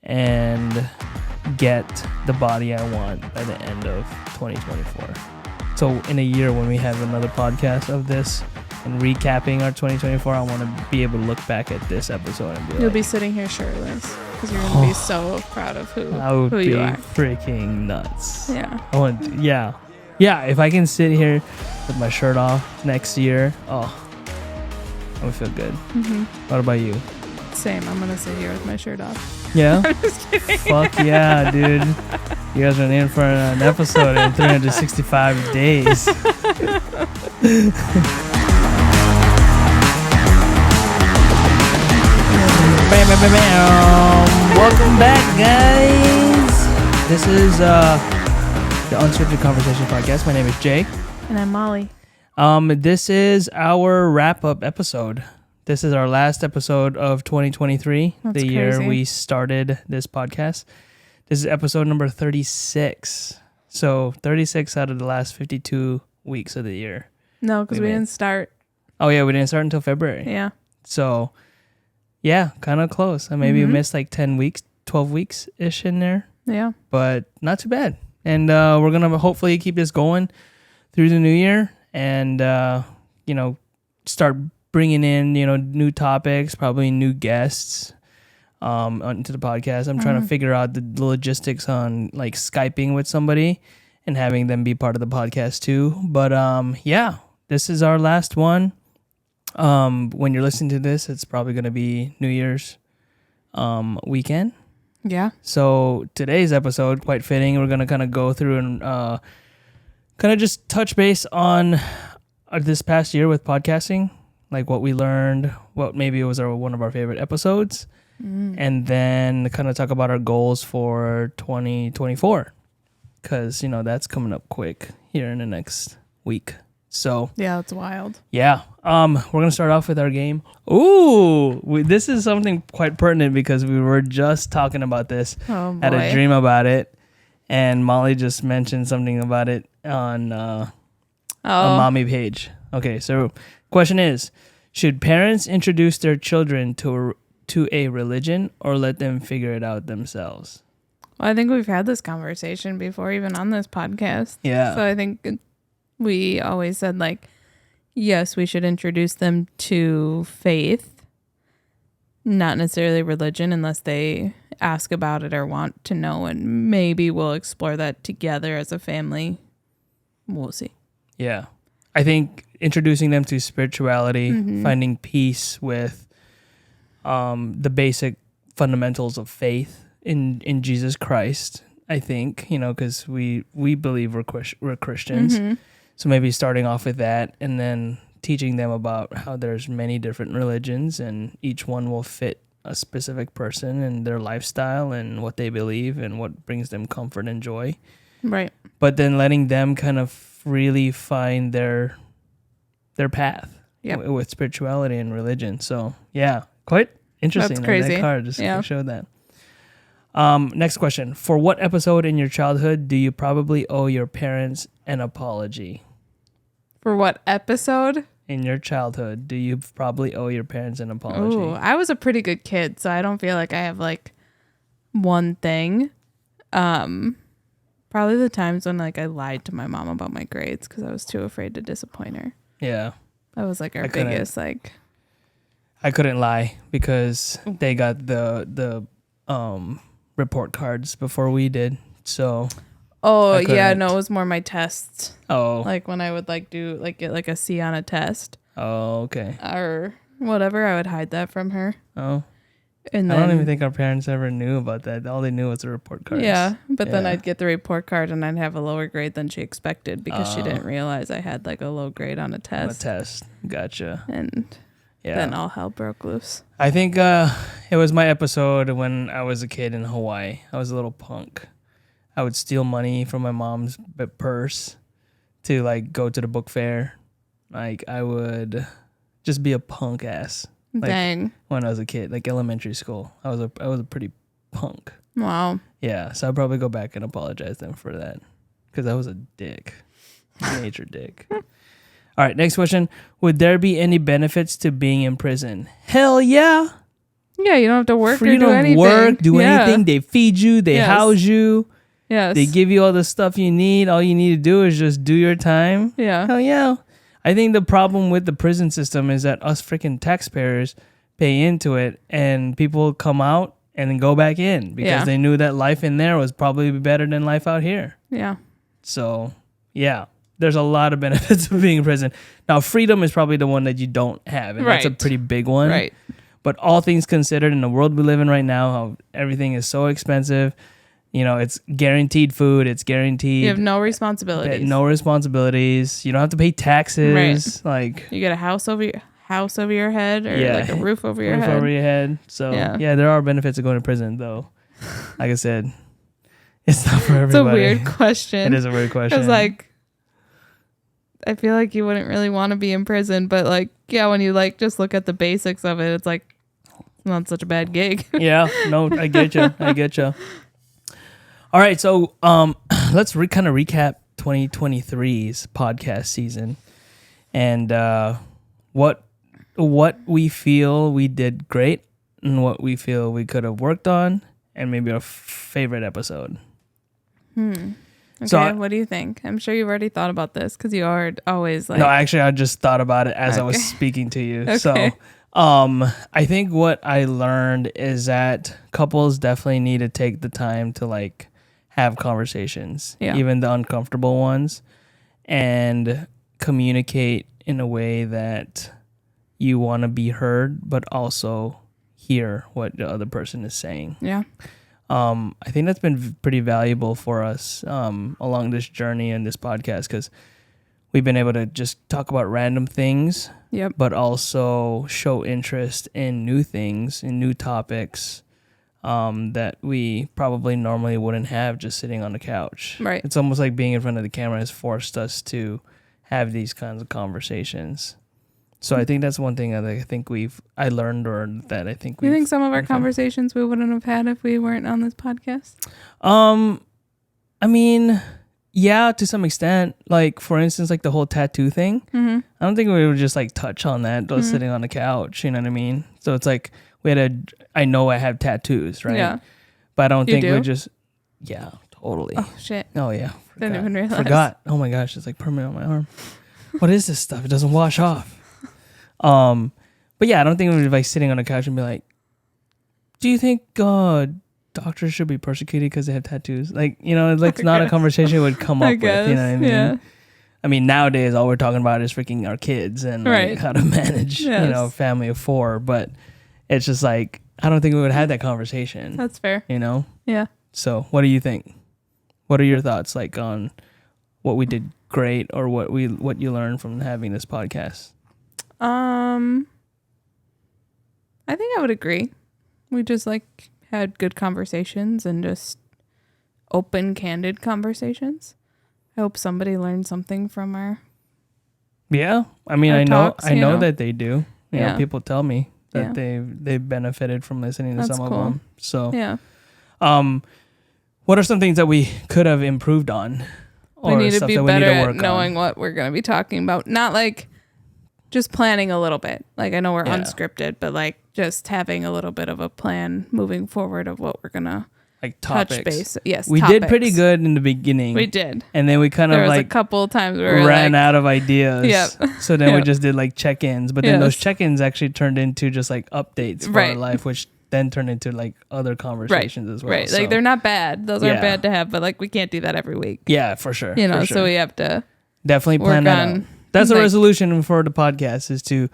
and get the body I want by the end of 2024. So in a year when we have another podcast of this and recapping our 2024, I want to be able to look back at this episode and be You'll be sitting here shirtless because you're going to be so proud of who you are. I would be freaking nuts. Yeah. Yeah, if I can sit here with my shirt off next year, I would feel good. Mm-hmm. What about you? Same. I'm going to sit here with my shirt off. Yeah? I'm just kidding. Fuck yeah, dude. You guys are in for an episode in 365 days. Welcome back, guys. This is the Unscripted Conversation Podcast. My name is Jay. And I'm Molly. This is our wrap-up episode. This is our last episode of 2023, That's the year crazy. we started this podcast. This is episode number 36. So 36 out of the last 52 weeks of the year. No, because we didn't start. Oh, yeah, we didn't start until February. Yeah. So, yeah, kind of close. I maybe missed like 10 weeks, 12 weeks-ish in there. Yeah. But not too bad. And we're going to hopefully keep this going through the new year and, start bringing in, new topics, probably new guests onto the podcast. I'm trying to figure out the logistics on like Skyping with somebody and having them be part of the podcast too. But yeah, this is our last one. When you're listening to this, it's probably going to be New Year's weekend. Yeah. So today's episode, quite fitting, we're going to kind of go through and kind of just touch base on this past year with podcasting, like what we learned, what maybe was one of our favorite episodes, and then kind of talk about our goals for 2024, because, that's coming up quick here in the next week. So yeah, it's wild. Yeah. We're going to start off with our game. Ooh, this is something quite pertinent because we were just talking about this. Oh, boy. Had a dream about it. And Molly just mentioned something about it on a mommy page. Okay, so question is, should parents introduce their children to a religion or let them figure it out themselves? Well, I think we've had this conversation before, even on this podcast. Yeah. So I think we always said, like, yes, we should introduce them to faith, not necessarily religion, unless they ask about it or want to know, and maybe we'll explore that together as a family. We'll see. Yeah. I think introducing them to spirituality, finding peace with the basic fundamentals of faith in Jesus Christ, I think, because we believe we're Christians. So maybe starting off with that and then teaching them about how there's many different religions and each one will fit a specific person and their lifestyle and what they believe and what brings them comfort and joy. Right. But then letting them kind of really find their path with spirituality and religion. So, yeah, quite interesting. That's crazy. That card just showed that. Next question. For what episode in your childhood do you probably owe your parents an apology? For what episode? In your childhood, do you probably owe your parents an apology? Oh, I was a pretty good kid, so I don't feel like I have like one thing. Probably the times when like I lied to my mom about my grades because I was too afraid to disappoint her. Yeah. That was like our biggest like. I couldn't lie because they got the report cards before we did. So Oh yeah, no, it was more my tests. Oh. Like when I would like do like get like a C on a test. Oh, okay. Or whatever, I would hide that from her. Oh. And I then, don't even think our parents ever knew about that. All they knew was the report cards. Yeah, but then I'd get the report card and I'd have a lower grade than she expected because she didn't realize I had like a low grade on a test. Gotcha. And then all hell broke loose. I think it was my episode when I was a kid in Hawaii. I was a little punk. I would steal money from my mom's purse to like go to the book fair. Like I would just be a punk ass. Like, Dang. When I was a kid, like elementary school, I was a pretty punk. Wow. Yeah, so I'd probably go back and apologize to them for that because I was a dick, major dick. All right, next question: would there be any benefits to being in prison? Hell yeah. Yeah, you don't have to work or freedom do anything. Work, do anything. They feed you. They house you. Yes. They give you all the stuff you need. All you need to do is just do your time. Yeah. Hell yeah. I think the problem with the prison system is that us freaking taxpayers pay into it, and people come out and then go back in because they knew that life in there was probably better than life out here. Yeah. So, yeah, there's a lot of benefits of being in prison. Now, freedom is probably the one that you don't have, and that's a pretty big one. Right. But all things considered, in the world we live in right now, how everything is so expensive, you know, it's guaranteed food, it's guaranteed. You have no responsibilities. No responsibilities. You don't have to pay taxes. Right. Like, you get a house over your head, or like a roof over your head. So yeah, there are benefits of going to prison, though. Like I said, it's not for everybody. It's a weird question. It is a weird question. Because like, I feel like you wouldn't really want to be in prison, but like, yeah, when you like just look at the basics of it, it's like not such a bad gig. Yeah, no, I get you. All right, so let's kind of recap 2023's podcast season, and what we feel we did great, and what we feel we could have worked on, and maybe our favorite episode. Okay, so what do you think? I'm sure you've already thought about this because you are always like. No, actually, I just thought about it as I was speaking to you. Okay. So, I think what I learned is that couples definitely need to take the time to like have conversations, even the uncomfortable ones, and communicate in a way that you want to be heard, but also hear what the other person is saying. Yeah. I think that's been pretty valuable for us along this journey and this podcast, because we've been able to just talk about random things, but also show interest in new things, in new topics that we probably normally wouldn't have just sitting on the couch. Right. It's almost like being in front of the camera has forced us to have these kinds of conversations. So I think that's one thing that I learned, or that I think you think some of our conversations we wouldn't have had if we weren't on this podcast? I mean, yeah, to some extent. Like, for instance, like the whole tattoo thing. Mm-hmm. I don't think we would just like touch on that just sitting on the couch. You know what I mean? So it's like I know I have tattoos, right? Yeah. But I don't think we just. Yeah, totally. Oh shit. Oh yeah. Didn't even realize. Forgot. Oh my gosh, it's like permanent on my arm. What is this stuff? It doesn't wash off. But yeah, I don't think we would be like sitting on a couch and be like, "Do you think doctors should be persecuted because they have tattoos?" Like, you know, like it's not a conversation we would come up with. You know what I mean? Yeah. I mean, nowadays all we're talking about is freaking our kids and like, how to manage, you know, a family of 4. But it's just like, I don't think we would have that conversation. That's fair. You know? Yeah. So, what do you think? What are your thoughts like on what we did great, or what you learned from having this podcast? I think I would agree. We just like had good conversations and just open, candid conversations. I hope somebody learned something from our. Yeah, I mean, I know that they do. You know, people tell me that they've benefited from listening to some of them. So yeah. What are some things that we could have improved on? We need to be better at knowing what we're going to be talking about. Not like just planning a little bit. Like, I know we're unscripted, but like just having a little bit of a plan moving forward of what we're going to like topics. Touch base. Yes, we did pretty good in the beginning. We did. And then we kind of like a couple of times where we ran out of ideas. Yep. So then we just did like check-ins. But then those check-ins actually turned into just like updates for our life, which then turned into like other conversations as well. Right. So. Like, they're not bad. Those aren't bad to have, but like we can't do that every week. Yeah, for sure. You know, so we have to definitely plan that out. That's a resolution for the podcast, is to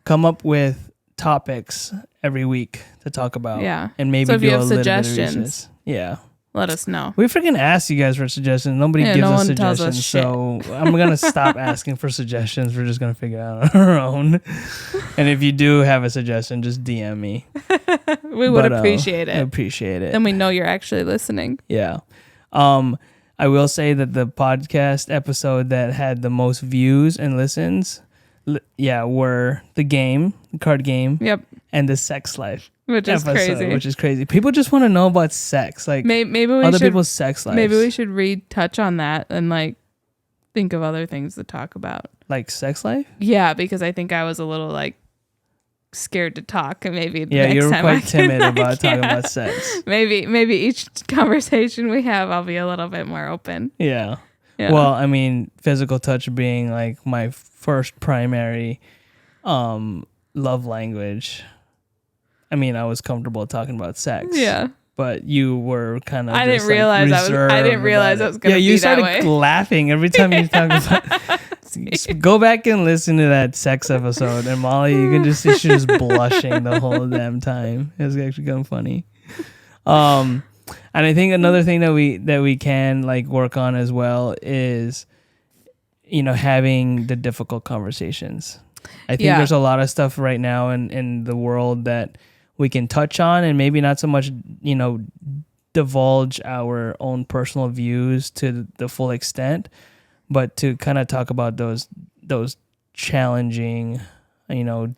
come up with topics every week to talk about. Yeah. And maybe do a little bit of research. Yeah. Let us know. We freaking ask you guys for suggestions. Nobody gives us suggestions. So I'm going to stop asking for suggestions. We're just going to figure it out on our own. And if you do have a suggestion, just DM me. We would appreciate it. Appreciate it. Then we know you're actually listening. Yeah. I will say that the podcast episode that had the most views and listens, were the card game. Yep. And the sex life. Which is crazy. People just want to know about sex. Like, maybe we other people's sex lives. Maybe we should retouch on that and like think of other things to talk about. Like sex life? Yeah, because I think I was a little like scared to talk, and maybe the Yeah, next you're time quite timid I about talking can. about sex. Maybe each conversation we have, I'll be a little bit more open. Yeah. Yeah. Well, I mean, physical touch being like my first primary love language. I mean, I was comfortable talking about sex. Yeah. But you were kind of I didn't realize I was going to be you that way. started laughing every time you talk about Go back and listen to that sex episode, and Molly, you can just see she was blushing the whole damn time. It was actually kind of funny. And I think another thing that we can like work on as well is, having the difficult conversations. I think there's a lot of stuff right now in the world that we can touch on, and maybe not so much, divulge our own personal views to the full extent, but to kind of talk about those challenging,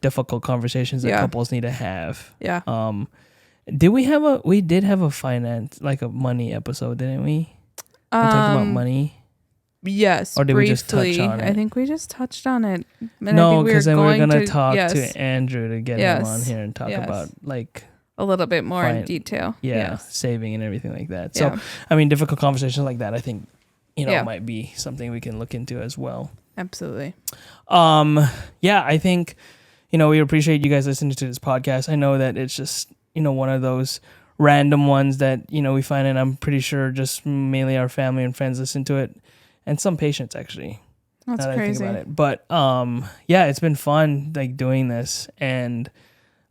difficult conversations that couples need to have. Yeah. We did have a finance, like a money episode, didn't we? We talked about money. Yes, or did briefly. we just touch on it? I think we just touched on it. No, because then we're gonna talk yes, to Andrew to get him on here and talk about like a little bit more in detail. Yeah, saving and everything like that. So, I mean, difficult conversations like that, I think, might be something we can look into as well. Absolutely. I think, we appreciate you guys listening to this podcast. I know that it's just, one of those random ones that, we find, and I'm pretty sure just mainly our family and friends listen to it, and some patients actually. That's crazy. I think about it. But it's been fun like doing this, and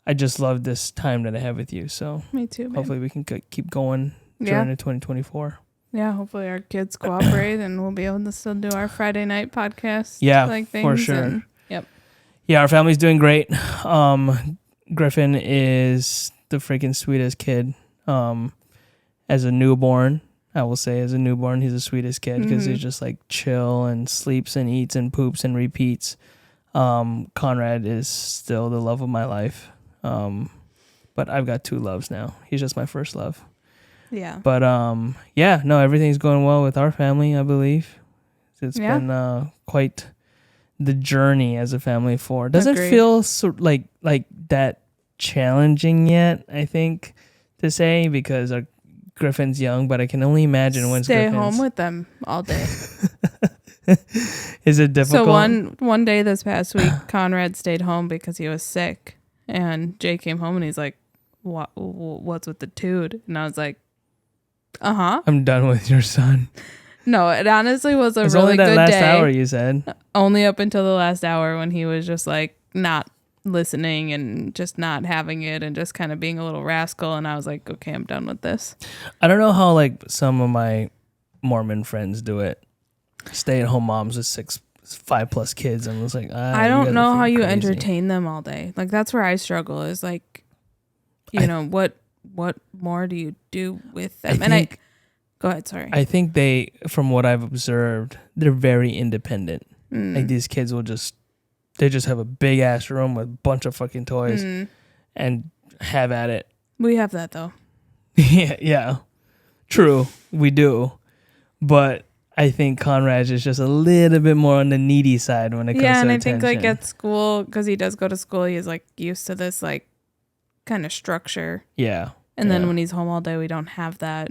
I just love this time that I have with you. So me too, man. Hopefully we can keep going during 2024. Yeah, hopefully our kids cooperate and we'll be able to still do our Friday night podcast. Yeah, like things for sure. And, yep. Yeah, our family's doing great. Griffin is the freaking sweetest kid. As a newborn, I will say, he's the sweetest kid because he's just like chill and sleeps and eats and poops and repeats. Conrad is still the love of my life. But I've got two loves now. He's just my first love. Yeah. But everything's going well with our family, I believe. It's been quite the journey as a family of four. Doesn't feel like that challenging yet, I think, to say, because our Griffin's young, but I can only imagine when stay home with them all day. Is it difficult? So one day this past week, Conrad stayed home because he was sick, and Jay came home and he's like, what's with the dude? And I was like, I'm done with your son. No, it honestly was a it's really only that good last day. hour, you said. Only up until the last hour when he was just like not listening and just not having it and just kind of being a little rascal. And I was like, okay, I'm done with this. I don't know how like some of my Mormon friends do it. Stay-at-home moms with 5+ kids, and was like, I don't know how you crazy. entertain them all day. Like that's where I struggle. Is like, what more do you do with them? Go ahead, sorry. I think from what I've observed, they're very independent. Like these kids they just have a big ass room with a bunch of fucking toys and have at it. We have that though. yeah. True, we do. But I think Conrad is just a little bit more on the needy side when it comes to attention. Yeah, and I think like at school, because he does go to school, he's like used to this like kind of structure. Yeah. And then when he's home all day, we don't have that.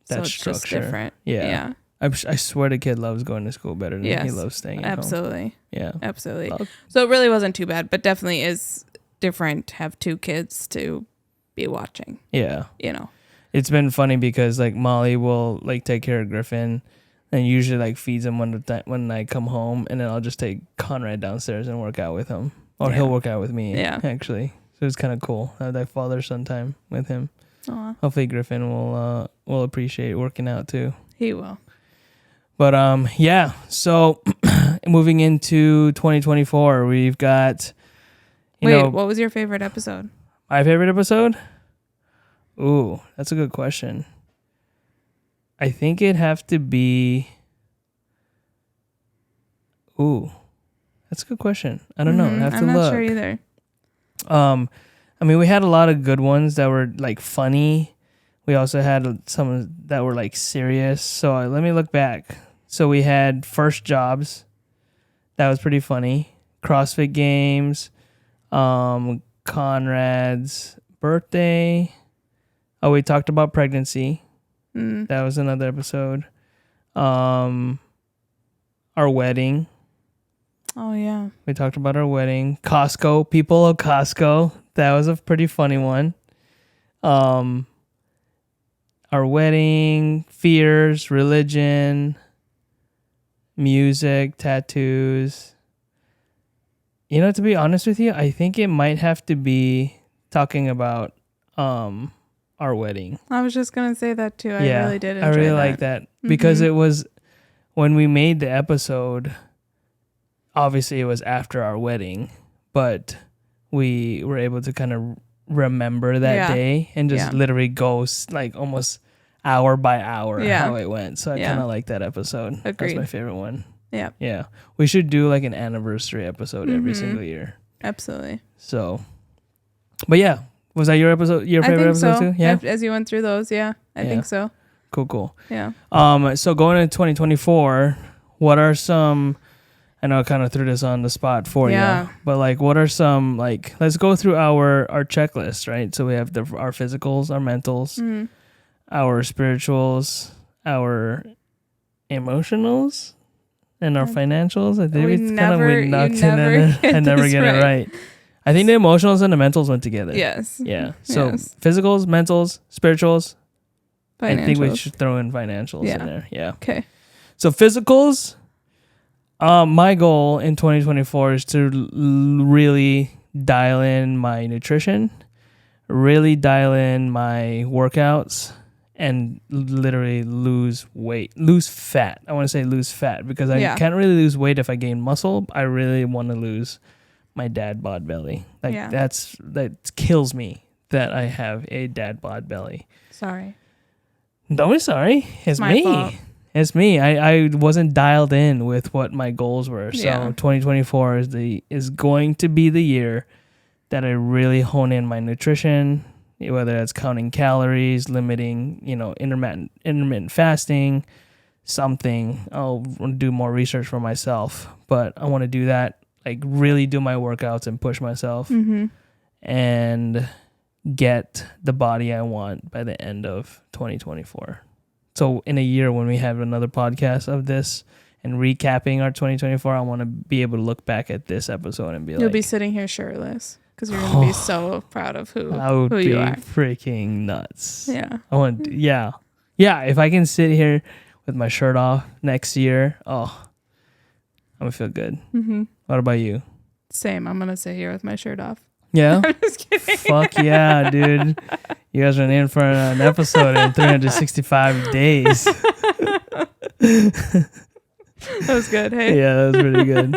So it's structure. just different. Yeah. I swear the kid loves going to school better than he loves staying at home. Yeah. Absolutely. So it really wasn't too bad, but definitely is different to have two kids to be watching. Yeah. It's been funny because like Molly will like take care of Griffin and usually like feeds him when I come home, and then I'll just take Conrad downstairs and work out with him. Or he'll work out with me, actually. So it's kind of cool. I have that father-son time with him. Aww. Hopefully Griffin will appreciate working out too. He will. But so moving into 2024, we've got what was your favorite episode? My favorite episode? Ooh, that's a good question. I think it'd have to be that's a good question. I don't know. I have to look. I'm not sure either. I mean, we had a lot of good ones that were like funny. We also had some that were like serious. So let me look back. So we had First Jobs. That was pretty funny. CrossFit Games. Conrad's birthday. Oh, we talked about pregnancy. That was another episode. Our wedding. Oh, yeah. We talked about our wedding. Costco. People of Costco. That was a pretty funny one. Our wedding, fears, religion, music, tattoos. You know, to be honest with you, I think it might have to be talking about our wedding. I was just going to say that too. I really did enjoy I really that. like that because it was when we made the episode, obviously it was after our wedding, but we were able to kind of remember that day and just literally go like almost hour by hour how it went. So I kind of like that episode. Agreed. That's my favorite one. Yeah. Yeah. We should do like an anniversary episode every single year. Absolutely. So, but yeah, was that your episode? Your favorite episode too? Yeah. As you went through those, I think so. Cool. Yeah. So going into 2024, what are some? I know I kind of threw this on the spot for you, but like, what are some like? Let's go through our checklist, right? So we have our physicals, our mentals, our spirituals, our emotionals, and our financials. I think we knocked it in. I never get it right. I think the emotionals and the mentals went together. Yes. Yeah. So physicals, mentals, spirituals. Financials. I think we should throw in financials in there. Yeah. Okay. So physicals. My goal in 2024 is to really dial in my nutrition, really dial in my workouts, and literally lose fat. I want to say lose fat because I can't really lose weight if I gain muscle. I really want to lose my dad bod belly. Like that kills me that I have a dad bod belly. Sorry. Don't be sorry. It's me. Fault. It's me. I wasn't dialed in with what my goals were. So 2024 is going to be the year that I really hone in my nutrition, whether that's counting calories, limiting, intermittent fasting, something. I'll do more research for myself, but I want to do that, like really do my workouts and push myself and get the body I want by the end of 2024. So in a year when we have another podcast of this and recapping our 2024, I want to be able to look back at this episode and be You'll be sitting here shirtless because you're going to be so proud of who you are. I would be freaking nuts. Yeah. Yeah, if I can sit here with my shirt off next year, I'm going to feel good. What about you? Same. I'm going to sit here with my shirt off. Yeah? I'm just kidding. Fuck yeah, dude. You guys are in for an episode in 365 days. That was good, hey? Yeah, that was pretty good.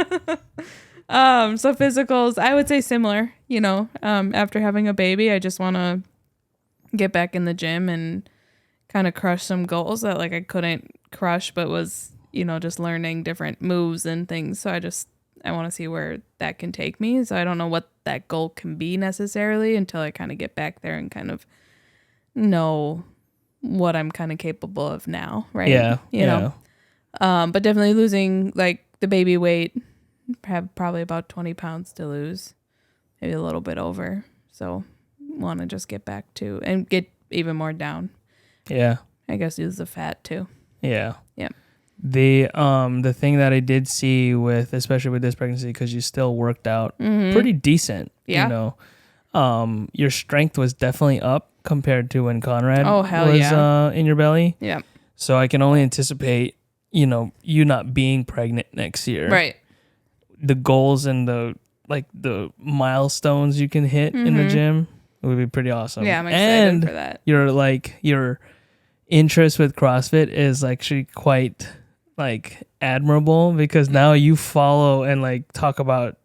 So physicals, I would say similar, after having a baby, I just want to get back in the gym and kind of crush some goals that like I couldn't crush, but was, just learning different moves and things. So I want to see where that can take me. So I don't know what that goal can be necessarily until I kind of get back there and kind of know what I'm kind of capable of now, right? Yeah. But definitely losing like the baby weight, have probably about 20 pounds to lose, maybe a little bit over. So want to just get back to and get even more down. Yeah. I guess lose the fat too. Yeah. Yeah. The thing that I did see especially with this pregnancy, because you still worked out pretty decent. Yeah. Your strength was definitely up compared to when Conrad was in your belly. Yeah. So I can only anticipate, you not being pregnant next year. Right. The goals and the milestones you can hit in the gym would be pretty awesome. Yeah, I'm excited for that. Your interest with CrossFit is actually quite admirable because now you follow and talk about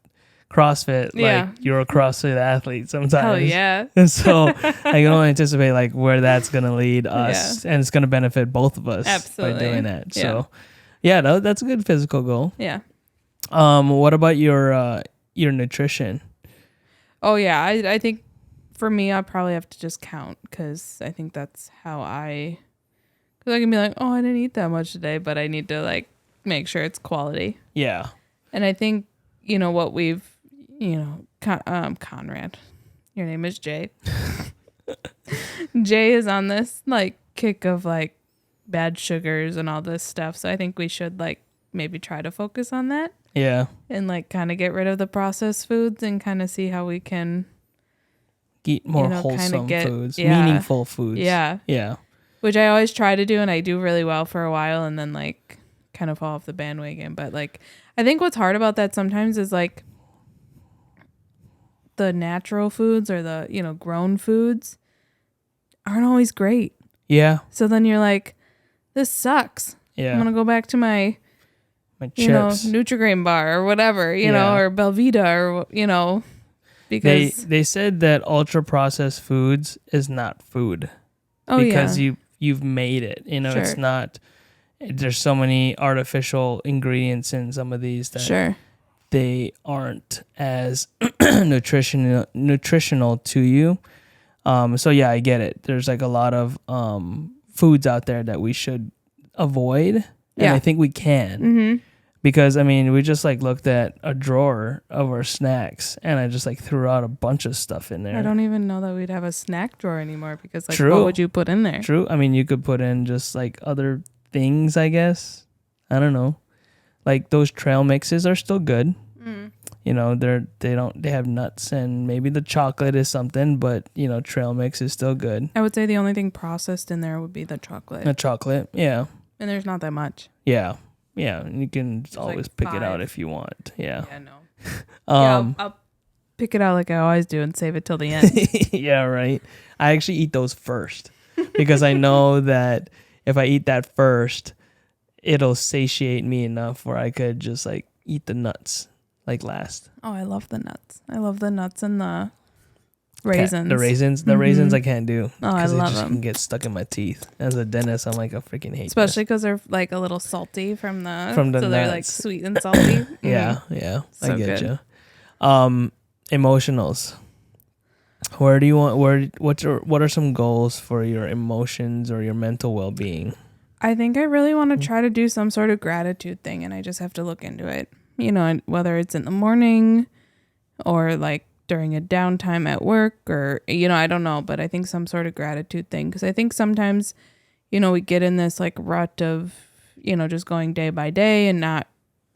CrossFit like you're a CrossFit athlete sometimes. Oh yeah. And so I can only anticipate where that's gonna lead us, and it's gonna benefit both of us by doing that. So that's a good physical goal. Yeah. What about your nutrition? Oh yeah, I think for me I'll probably have to just count because I think that's how because I can be like, oh, I didn't eat that much today, but I need to make sure it's quality. Yeah. And I think what we've Conrad, your name is Jay. Jay is on this like kick of like bad sugars and all this stuff. So I think we should like maybe try to focus on that. Yeah. And like kind of get rid of the processed foods and kind of see how we can eat more wholesome foods, yeah, meaningful foods. Yeah. Yeah. Which I always try to do, and I do really well for a while and then like kind of fall off the bandwagon. But like I think what's hard about that sometimes is like the natural foods or the, you know, grown foods aren't always great. Yeah. So then you're like, this sucks. Yeah. I'm gonna go back to my chips, you know, Nutri-Grain bar or whatever, you know, or Belvita or, you know, because they said that ultra processed foods is not food. Oh, because you've made it. You know, Sure. It's not. There's so many artificial ingredients in some of these that Sure. they aren't as nutritional to you. So yeah, I get it. There's like a lot of foods out there that we should avoid, and Yeah. I think we can. Mm-hmm. Because I mean, we just like looked at a drawer of our snacks, and I just like threw out a bunch of stuff in there. I don't even know that we'd have a snack drawer anymore because like True. what would you put in there? True. I mean, you could put in just like other things, I guess. I don't know. Like those trail mixes are still good. Mm. You know, they have nuts and maybe the chocolate is something, but you know, trail mix is still good. I would say the only thing processed in there would be the chocolate. The chocolate, yeah. And there's not that much. Yeah. Yeah. And you can always like pick it 5. out if you want. Yeah. Yeah, no. I'll pick it out like I always do and save it till the end. Yeah, right. I actually eat those first because I know that if I eat that first, it'll satiate me enough where I could just like eat the nuts like last. Oh, I love the nuts. I love the nuts and the raisins. The raisins I can't do. Oh, I love them. Can get stuck in my teeth. As a dentist, I'm like, I freaking hate Especially because they're like a little salty from the so nuts. They're like sweet and salty. Yeah. So I get good. you. Emotionals. What are some goals for your emotions or your mental well-being? I think I really want to try to do some sort of gratitude thing, and I just have to look into it. You know, and whether it's in the morning or like during a downtime at work or, you know, I don't know, but I think some sort of gratitude thing. Because I think sometimes, you know, we get in this like rut of, you know, just going day by day and not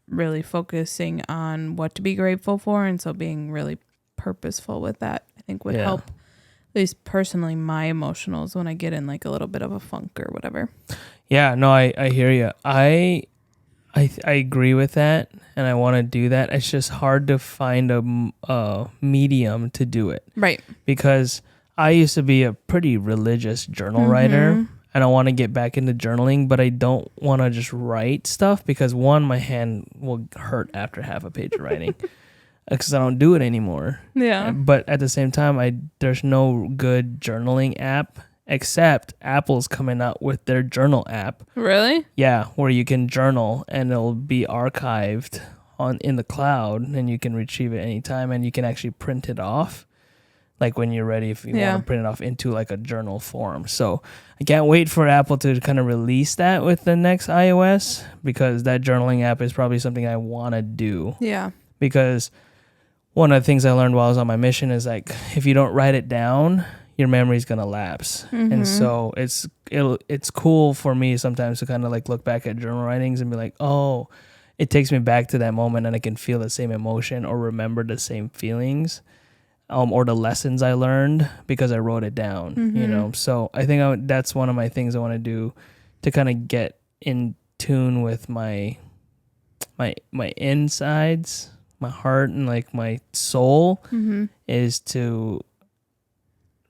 really focusing on what to be grateful for. And so being really purposeful with that, I think would help, at least personally, my emotionals when I get in like a little bit of a funk or whatever. Yeah, no, I hear you. I agree with that, and I want to do that. It's just hard to find a medium to do it. Right. Because I used to be a pretty religious journal writer, and I want to get back into journaling, but I don't want to just write stuff because one, my hand will hurt after half a page of writing because I don't do it anymore. Yeah. But at the same time, there's no good journaling app. Except Apple's coming out with their journal app. Really? Yeah, where you can journal and it'll be archived in the cloud and you can retrieve it anytime and you can actually print it off. Like when you're ready, if you want to print it off into like a journal form. So I can't wait for Apple to kind of release that with the next iOS because that journaling app is probably something I want to do. Yeah. Because one of the things I learned while I was on my mission is like if you don't write it down, your memory's gonna lapse. And so it's cool for me sometimes to kind of like look back at journal writings and be like, oh, it takes me back to that moment and I can feel the same emotion or remember the same feelings or the lessons I learned because I wrote it down, you know. So I think that's one of my things I want to do to kind of get in tune with my insides, my heart and like my soul is to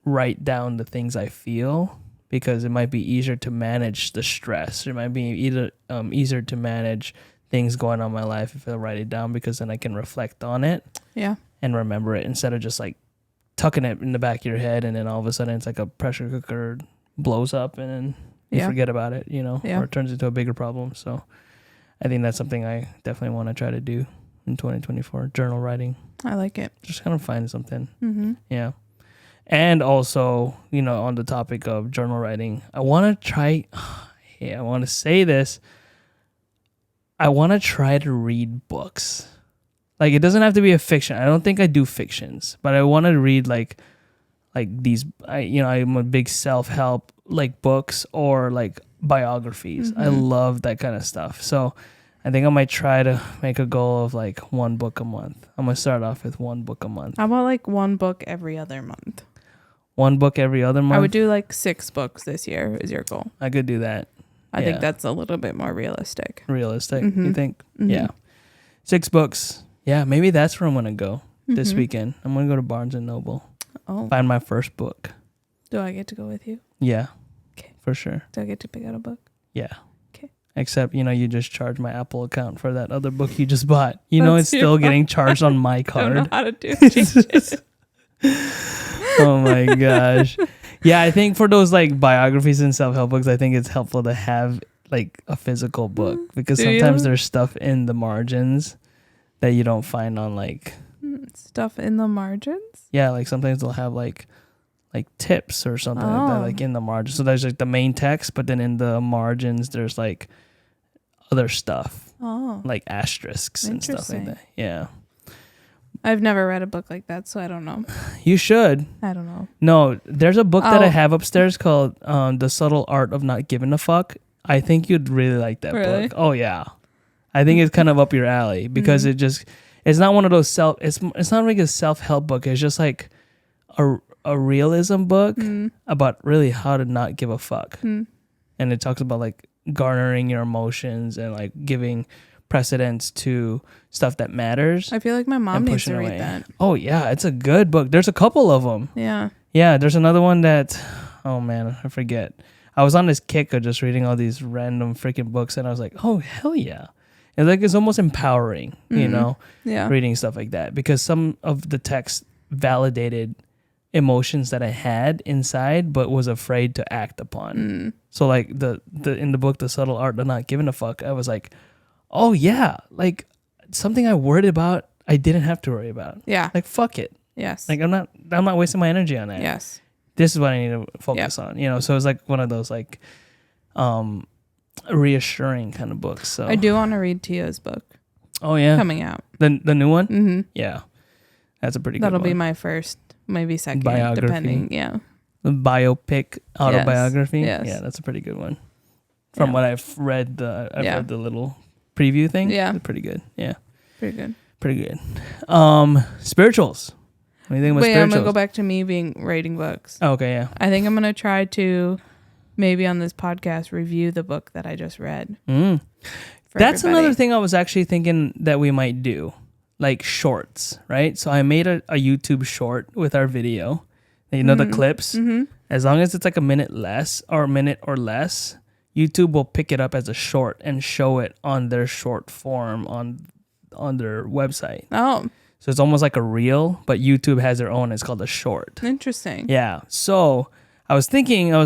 write down the things I feel because it might be easier to manage the stress. It might be easier to manage things going on in my life if I write it down because then I can reflect on it and remember it instead of just like tucking it in the back of your head and then all of a sudden it's like a pressure cooker blows up and then you forget about it, you know, or it turns into a bigger problem. So I think that's something I definitely want to try to do in 2024, journal writing. I like it. Just kind of find something. Yeah. And also, you know, on the topic of journal writing, I want to try, I want to say this, I want to try to read books. Like, it doesn't have to be a fiction. I don't think I do fictions, but I want to read, like, like these, I'm a big self-help like books or like biographies. I love that kind of stuff. So I think I might try to make a goal of like one book a month. I'm going to start off with one book a month. How about like one book every other month? One book every other month? I would do like 6 books this year is your goal. I could do that. I think that's a little bit more realistic. Realistic, you think? Yeah. 6 books. Yeah, maybe that's where I'm going to go this weekend. I'm going to go to Barnes & Noble. Oh. Find my first book. Do I get to go with you? Yeah. Okay. For sure. Do I get to pick out a book? Yeah. Okay. Except, you just charge my Apple account for that other book you just bought. It's still getting charged on my card. I don't know how to do it. Oh my gosh. Yeah, I think for those like biographies and self-help books, I think it's helpful to have like a physical book because sometimes there's stuff in the margins that you don't find on like stuff in the margins. Yeah, like sometimes they'll have like tips or something like that, like in the margins. So there's like the main text, but then in the margins there's like other stuff, like asterisks and stuff like that. Yeah, I've never read a book like that, so I don't know. You should. I don't know. No, there's a book that I have upstairs called The Subtle Art of Not Giving a Fuck. I think you'd really like that book. Oh yeah, I think it's kind of up your alley because it's not one of those it's not like a self-help book. It's just like a realism book about really how to not give a fuck. And it talks about like garnering your emotions and like giving precedence to stuff that matters. I feel like my mom needs to read that. Oh yeah, it's a good book. There's a couple of them. Yeah, there's another one that, oh man, I forget. I was on this kick of just reading all these random freaking books and I was like, oh hell yeah. And like it's almost empowering, reading stuff like that because some of the text validated emotions that I had inside but was afraid to act upon. So like the in the book The Subtle Art of Not Giving a Fuck, I was like, oh yeah, like something I worried about I didn't have to worry about. Yeah. Like fuck it. Yes. Like I'm not wasting my energy on that. Yes. This is what I need to focus on. So it's like one of those like reassuring kind of books. So I do want to read Tia's book. Oh yeah. Coming out. The new one? Yeah. That's a pretty good one. That'll be my first, maybe second, biography. depending. Yeah. The biopic autobiography. Yes. Yeah, that's a pretty good one. From what I've read, read the little preview thing. Yeah. It's pretty good. Yeah. Pretty good. Pretty good. Spirituals. What do you think about spirituals? I'm going to go back to me writing books. Oh, okay, yeah. I think I'm going to try to maybe on this podcast review the book that I just read. That's another thing I was actually thinking that we might do. Like shorts, right? So I made a YouTube short with our video. The clips. As long as it's like a minute or less, YouTube will pick it up as a short and show it on their short form on their website. Oh. So it's almost like a reel, but YouTube has their own. It's called a short. Interesting. Yeah. So I was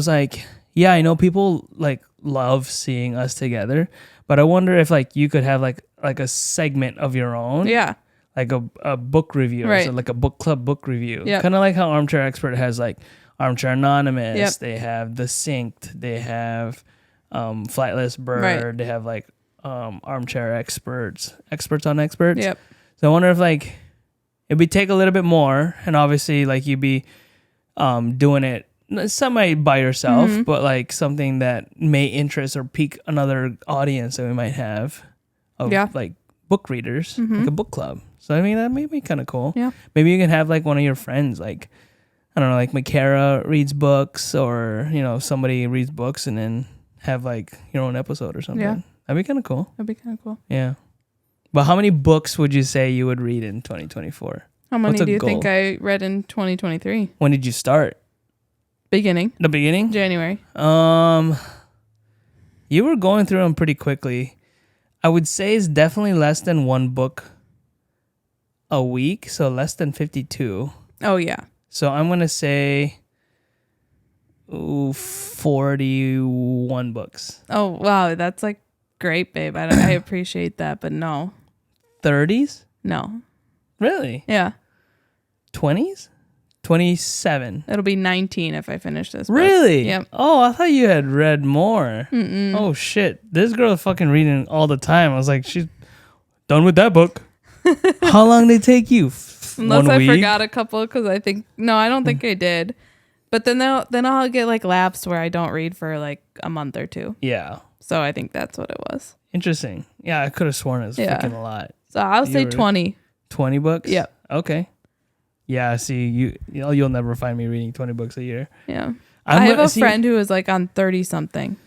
like, yeah, I know people like love seeing us together, but I wonder if like you could have like a segment of your own. Yeah. Like a book review, right? So like a book club book review. Yeah. Kind of like how Armchair Expert has like Armchair Anonymous. Yep. They have The Synced. They have Flightless Bird. Right. They have like Armchair Experts on Experts. Yep. So I wonder if like it'd be take a little bit more, and obviously like you'd be doing it semi by yourself, but like something that may interest or pique another audience that we might have of like book readers, like a book club. So I mean that may be kind of cool. Yeah. Maybe you can have like one of your friends, like I don't know, like Makara reads books, or somebody reads books, and then have like your own episode or something. Yeah. That'd be kind of cool. Yeah. But how many books would you say you would read in 2024? How many do you think I read in 2023? When did you start? Beginning. The beginning? January. You were going through them pretty quickly. I would say it's definitely less than one book a week, so less than 52. Oh, yeah. So I'm going to say 41 books. Oh, wow. That's like great, babe. I appreciate that, but no. 30s? No. Really? Yeah. 20s? 27. It'll be 19 if I finish this book. Really? Yep. Oh, I thought you had read more. Oh, shit. This girl is fucking reading all the time. I was like, she's done with that book. How long did it take you? Unless 1 I week. forgot a couple, because I don't think I did. But then I'll get like lapsed where I don't read for like a month or two. Yeah. So I think that's what it was. Interesting. Yeah, I could have sworn it was freaking a lot. So I'll say 20. 20 books? Yep. Okay. Yeah, see, you'll never find me reading 20 books a year. Yeah. I have a friend who is like on 30 something.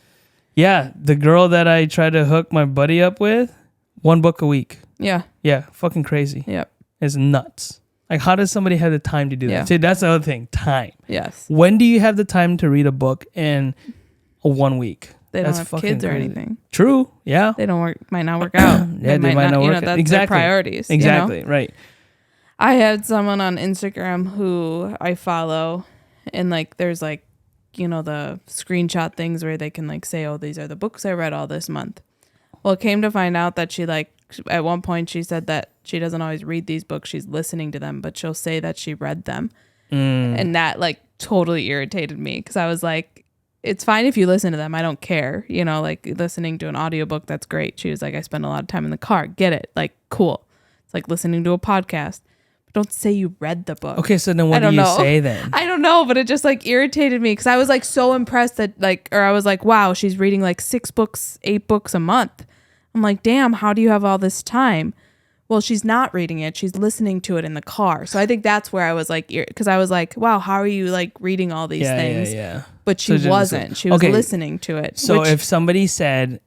Yeah, the girl that I tried to hook my buddy up with, 1 book a week. Yeah. Yeah, fucking crazy. Yep. It's nuts. Like, how does somebody have the time to do that? See, that's the other thing, time. Yes. When do you have the time to read a book in 1 week? They don't have kids or anything. True. Yeah. They might not work out. Yeah, they might not work out. That's Exactly. their priorities. Exactly. Right. I had someone on Instagram who I follow, and like there's like, the screenshot things where they can like say, oh, these are the books I read all this month. Well, it came to find out that she like, at one point she said that she doesn't always read these books. She's listening to them, but she'll say that she read them. And that like totally irritated me, because I was like, it's fine if you listen to them. I don't care. Like listening to an audiobook, that's great. She was like, I spend a lot of time in the car. Get it? Like, cool. It's like listening to a podcast. Don't say you read the book. Okay, so then what do you say then? I don't know, but it just like irritated me, because I was like so impressed that I was like, wow, she's reading like 6 books, 8 books a month. I'm like, damn, how do you have all this time? Well, she's not reading it. She's listening to it in the car. So I think that's where I was like, because I was like, wow, how are you like reading all these things? Yeah. But she wasn't. She was listening to it. So if somebody said,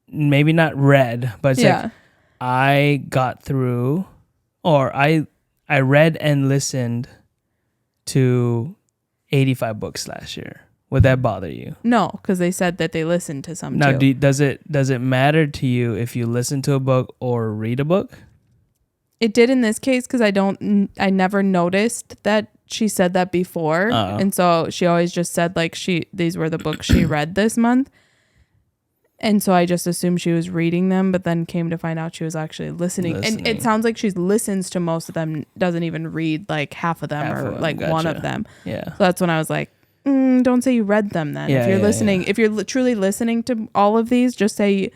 maybe not read, but it's like, I got through, or I read and listened to 85 books last year. Would that bother you? No, because they said that they listened to some now, too. does it matter to you if you listen to a book or read a book? It did in this case, because I never noticed that she said that before. And so she always just said like these were the books she read this month. And so I just assumed she was reading them, but then came to find out she was actually listening. And it sounds like she listens to most of them, doesn't even read like half of them, like one of them. Yeah. So that's when I was like, don't say you read them then. If you're listening, if you're truly listening to all of these, just say,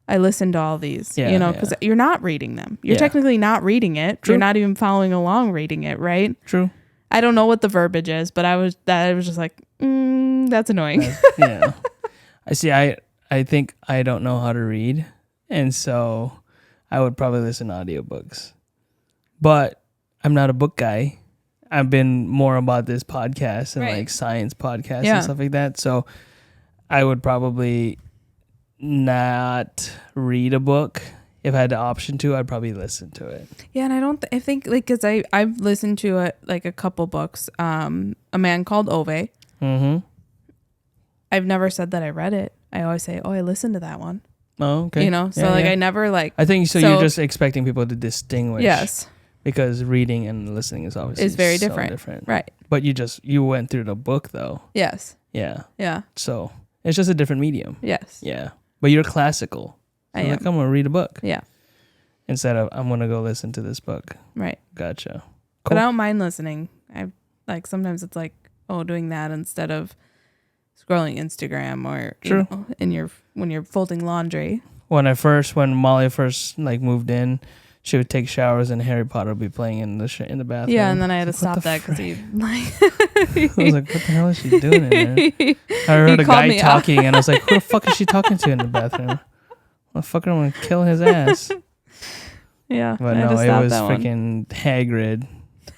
I listened to all these, because you're not reading them. You're technically not reading it. True. You're not even following along reading it, right? True. I don't know what the verbiage is, but I was just like, that's annoying. Yeah. I see. I think I don't know how to read, and so I would probably listen to audiobooks. But I'm not a book guy. I've been more about this podcast and like science podcasts and stuff like that. So I would probably not read a book. If I had the option to, I'd probably listen to it. Yeah, and I think like, because I've listened to like a couple books. A Man Called Ove. Mm-hmm. I've never said that I read it. I always say, I listened to that one. Oh, okay. So I never like. I think so. You're just expecting people to distinguish. Yes. Because reading and listening is obviously very so different. Right. But you went through the book though. Yes. Yeah. Yeah. So it's just a different medium. Yes. Yeah. But you're classical. So I am. Like, I'm going to read a book. Yeah. Instead of, I'm going to go listen to this book. Right. Gotcha. Cool. But I don't mind listening. I like, sometimes it's like, doing that instead of scrolling Instagram or, when you're folding laundry. When Molly first like moved in, she would take showers and Harry Potter would be playing in the bathroom. Yeah, and then I had to stop that because he like. I was like, what the hell is she doing in there? I heard a guy talking and I was like, who the fuck is she talking to in the bathroom? Motherfucker, I'm gonna kill his ass. Yeah, but no, it was freaking Hagrid.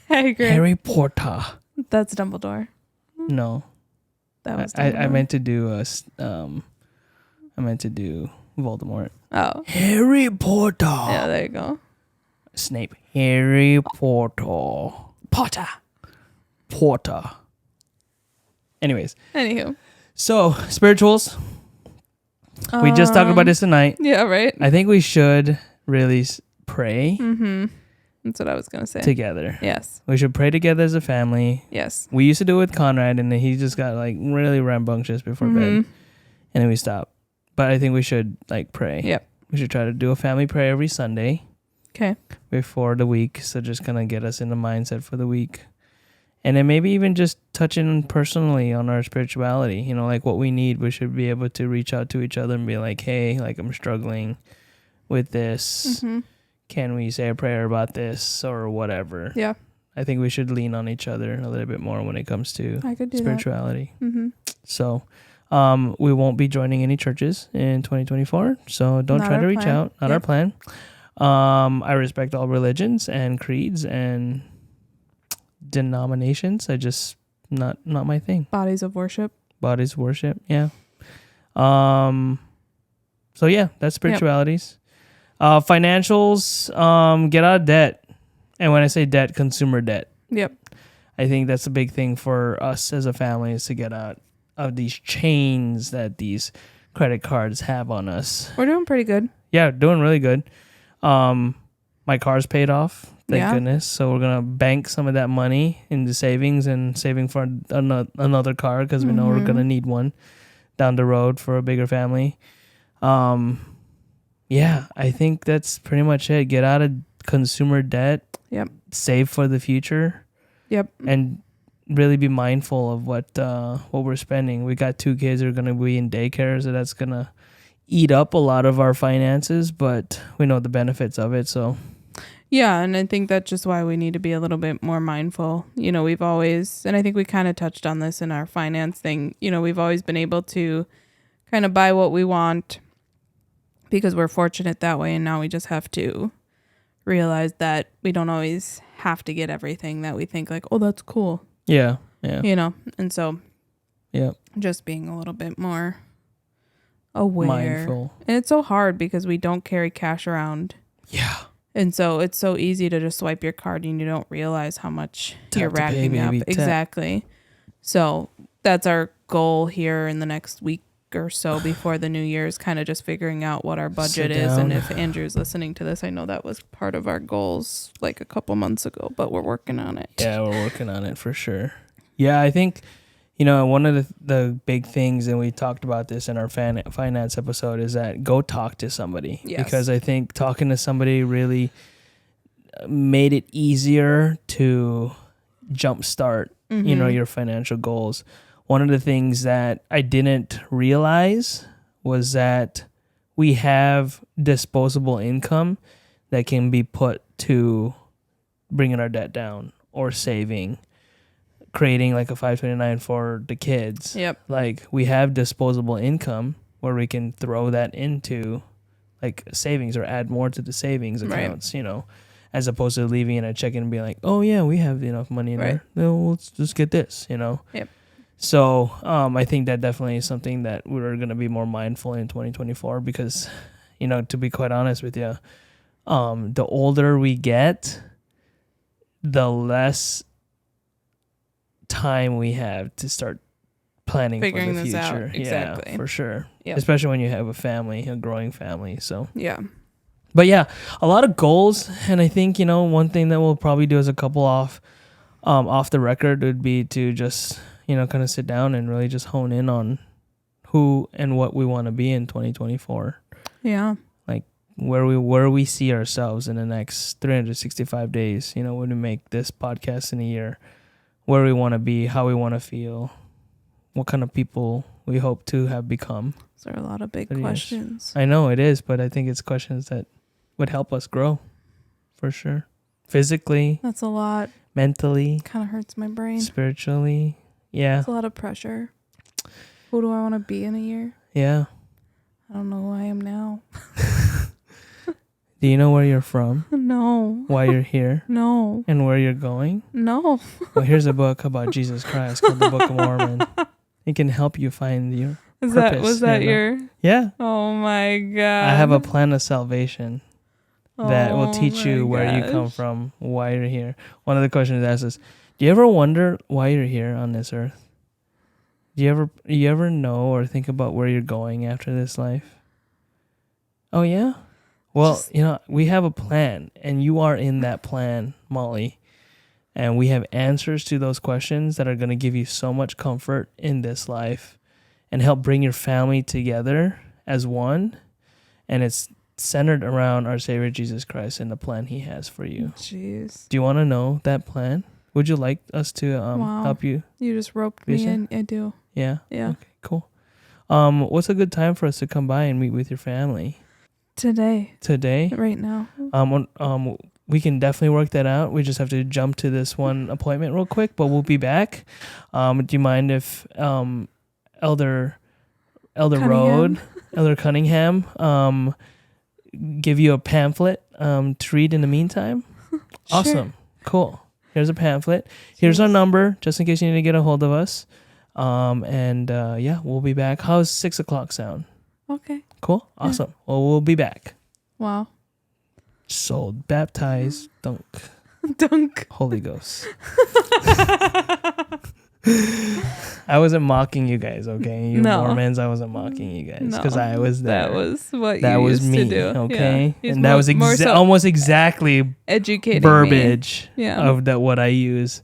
Harry Potter. That's Dumbledore. No, that was. Dumbledore. I meant to do Voldemort. Oh, Harry Potter. Yeah, there you go. Snape. Harry Potter. Potter. Anyways. Anywho. So, spirituals. We just talked about this tonight. Yeah, right. I think we should really pray. Mm-hmm. That's what I was going to say. Together. Yes. We should pray together as a family. Yes. We used to do it with Conrad, and then he just got like really rambunctious before bed. And then we stopped. But I think we should like pray. Yep. We should try to do a family prayer every Sunday. Okay. Before the week. So just kind of get us in the mindset for the week. And then maybe even just touching personally on our spirituality. You know, like what we need. We should be able to reach out to each other and be like, hey, like I'm struggling with this. Mm-hmm. can we say a prayer about this or whatever. Yeah. I think we should lean on each other a little bit more when it comes to I could do spirituality. that. Mm-hmm. So we won't be joining any churches in 2024. So don't Not try our to reach plan. out. Not our plan. I respect all religions and creeds and denominations. I just not my thing. Bodies of worship. Bodies worship. Yeah. So yeah, that's spiritualities. Financials, get out of debt. And when I say debt, consumer debt. Yep. I think that's a big thing for us as a family is to get out of these chains that these credit cards have on us. We're doing pretty good. Yeah, doing really good. My car's paid off. Thank Yeah. goodness. So we're going to bank some of that money into savings and saving for another car because we know we're going to need one down the road for a bigger family. Yeah, I think that's pretty much it. Get out of consumer debt. Yep. Save for the future. Yep. And really be mindful of what we're spending. We got 2 kids that are going to be in daycare, so that's going to eat up a lot of our finances, but we know the benefits of it, so. Yeah, and I think that's just why we need to be a little bit more mindful. You know, we've always, and I think we kind of touched on this in our finance thing, you know, we've always been able to kind of buy what we want because we're fortunate that way, and now we just have to realize that we don't always have to get everything that we think like, oh, that's cool. Yeah, yeah. You know, and so Yeah. just being a little bit more aware. Mindful. And it's so hard because we don't carry cash around. Yeah. And so it's so easy to just swipe your card and you don't realize how much you're Tap to pay, racking up. baby, tap. Exactly. So that's our goal here in the next week or so before the new year is kind of just figuring out what our budget is. And if Andrew's listening to this, I know that was part of our goals like a couple months ago, but we're working on it. Yeah, we're working on it for sure. Yeah, I think, you know, one of the big things, and we talked about this in our finance episode, is that go talk to somebody. Yes. Because I think talking to somebody really made it easier to jumpstart, you know, your financial goals. One of the things that I didn't realize was that we have disposable income that can be put to bringing our debt down or saving, creating like a 529 for the kids. Yep. Like we have disposable income where we can throw that into like savings or add more to the savings accounts, you know, as opposed to leaving in a check and being like, oh yeah, we have enough money in there. No, let's just get this, you know? Yep. So I think that definitely is something that we're going to be more mindful in 2024 because, you know, to be quite honest with you, the older we get, the less time we have to start planning Figuring for the this future. out. Exactly. Yeah, for sure. Yep. Especially when you have a family, a growing family. So Yeah. but yeah, a lot of goals, and I think, you know, one thing that we'll probably do as a couple off the record would be to just, you know, kind of sit down and really just hone in on who and what we want to be in 2024. Yeah. Like where we see ourselves in the next 365 days, you know, when we make this podcast in a year, where we want to be, how we want to feel, what kind of people we hope to have become. Those are a lot of big But yes. questions. I know it is, but I think it's questions that would help us grow for sure. Physically, That's a lot. mentally, Kind of hurts my brain. spiritually. Yeah. It's a lot of pressure. Who do I want to be in a year? Yeah. I don't know who I am now. Do you know where you're from? No. Why you're here? No. And where you're going? No. Well, here's a book about Jesus Christ called the Book of Mormon. It can help you find your purpose. Was that you know? your? Yeah. Oh my God. I have a plan of salvation that will Oh teach you my where you come gosh. from, why you're here. One of the questions asked is, do you ever wonder why you're here on this earth? Do you ever know or think about where you're going after this life? Oh yeah? Well, you know, we have a plan, and you are in that plan, Molly. And we have answers to those questions that are going to give you so much comfort in this life and help bring your family together as one. And it's centered around our Savior Jesus Christ and the plan he has for you. Jeez. Do you want to know that plan? Would you like us to Wow. help you? You just roped me in. I do. Yeah? Yeah. Okay, cool. What's a good time for us to come by and meet with your family? Today? Right now. We can definitely work that out. We just have to jump to this one appointment real quick, but we'll be back. Do you mind if Elder Cunningham give you a pamphlet to read in the meantime? Awesome. Sure. Cool. Here's a pamphlet. Here's our number, just in case you need to get a hold of us. We'll be back. How's 6 o'clock sound? Okay. Cool. Awesome. Yeah. Well, we'll be back. Wow. Sold, baptized, dunk. Holy Ghost. I wasn't mocking you guys, okay? You Mormons, I wasn't mocking you guys because I was there. That was what you used to do. Okay? Yeah. And that was almost exactly educating verbiage me. Yeah. of what I use.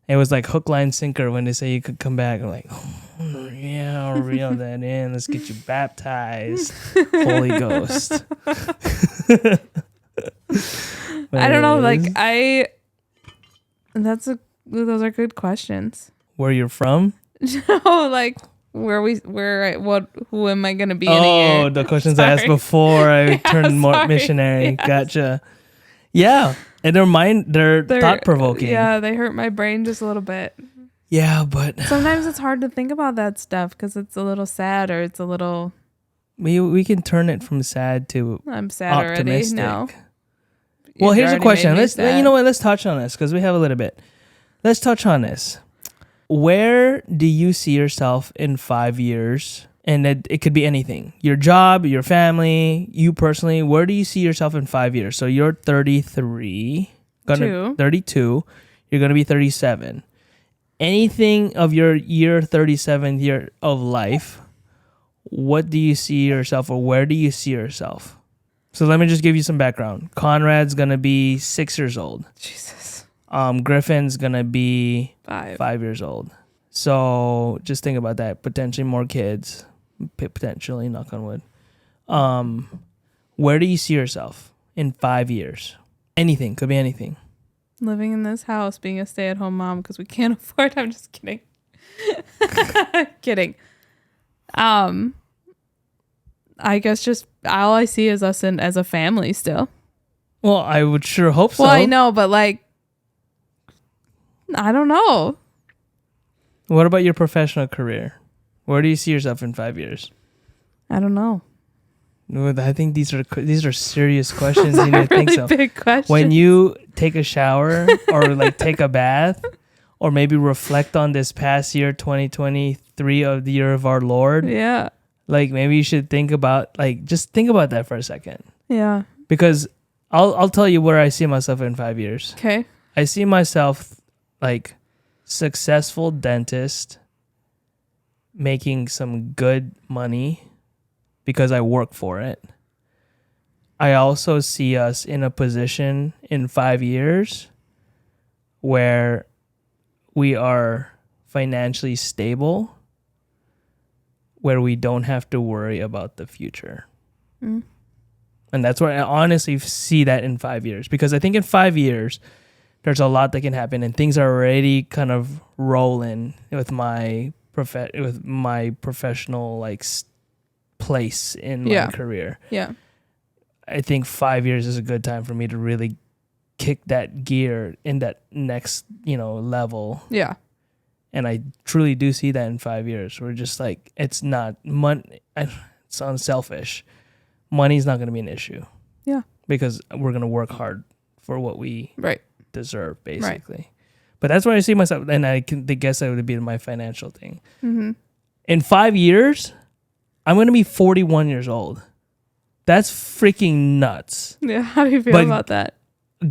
It was like hook, line, sinker when they say you could come back. I'm like, oh, yeah, I'll reel that in. Let's get you baptized. Holy Ghost. I don't know. Those are good questions. Where you're from? No, like who am I going to be in a year? Oh, the questions I asked before I turned more missionary. Yes. Gotcha. Yeah. And they're thought-provoking. Yeah, they hurt my brain just a little bit. Yeah, but sometimes it's hard to think about that stuff because it's a little sad or it's a little... We can turn it from sad to I'm sad optimistic. Already. No. Well, here's a question. You know what? Let's touch on this because we have a little bit. Let's touch on this. Where do you see yourself in 5 years? And it could be anything. Your job, your family, you personally. Where do you see yourself in 5 years? So you're 32. You're going to be 37. Anything of your year 37th year of life, what do you see yourself or where do you see yourself? So let me just give you some background. Conrad's going to be 6 years old. Jesus. Griffin's going to be 5 years old. So just think about that. Potentially more kids. Potentially, knock on wood. Where do you see yourself in 5 years? Anything. Could be anything. Living in this house, being a stay-at-home mom because we can't afford. I'm just kidding. Kidding. I guess just all I see is us as a family still. Well, I would sure hope so. Well, I know, but I don't know. What about your professional career? Where do you see yourself in 5 years? I don't know. I think these are serious questions. You need to think so. Big questions. When you take a shower or take a bath, or maybe reflect on this past year, 2023, of the year of our Lord. Yeah. Maybe you should think about just think about that for a second. Yeah. Because I'll tell you where I see myself in 5 years. Okay. I see myself successful dentist, making some good money because I work for it. I also see us in a position in 5 years where we are financially stable, where we don't have to worry about the future. Mm. And that's where I honestly see that in 5 years, because I think in 5 years, there's a lot that can happen, and things are already kind of rolling with my professional place in my career. Yeah. I think 5 years is a good time for me to really kick that gear in that next, level. Yeah. And I truly do see that in 5 years. We're just it's not money. It's unselfish. Money's not going to be an issue. Yeah. Because we're going to work hard for what we deserve, basically. Right. But that's where I see myself. And I guess that would be my financial thing. Mm-hmm. In 5 years, I'm going to be 41 years old. That's freaking nuts. Yeah. How do you feel about that?